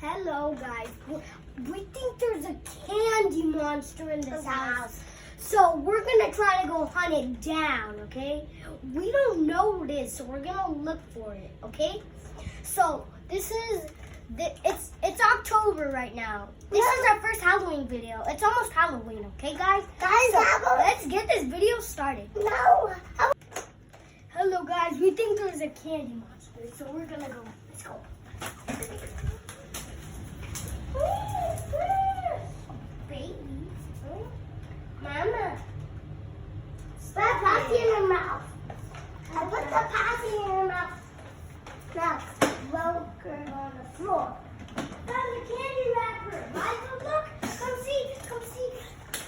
Hello guys, we think there's a candy monster in this house. So we're gonna try to go hunt it down, okay? We don't know what it is, so we're gonna look for it, okay? So it's October right now. This is our first Halloween video. It's almost Halloween, okay guys? So let's get this video started. No. Hello guys, we think there's a candy monster, so we're gonna go. Let's go. Baby. Mama. Put patty in your mouth. I put the patty in your mouth. Now, roll her on the floor. Found the candy wrapper. Michael, look. Come see.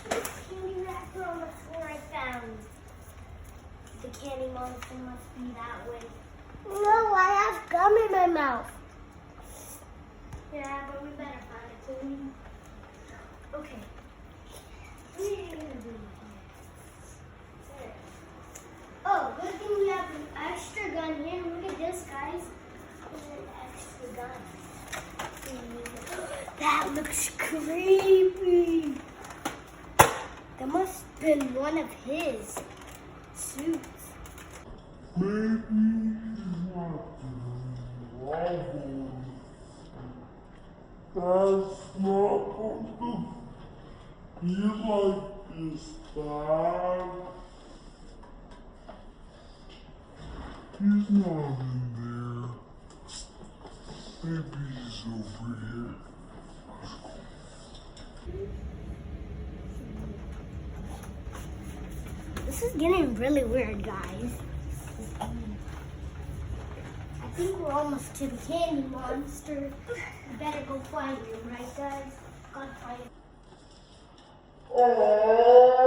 This candy wrapper on the floor I found. The candy monster must be that way. No, I have gum in my mouth. Yeah, but we better find it clean. Okay. Oh, good thing we have an extra gun here. Look at this, guys. There's an extra gun. That looks creepy. That must have been one of his suits. Maybe he's not the that's not going to be like this bad. He's not in there. Maybe he's over here. This is getting really weird, guys. I think we're almost to the candy monster. We better go find him, right, guys? Gotta find him. Oh!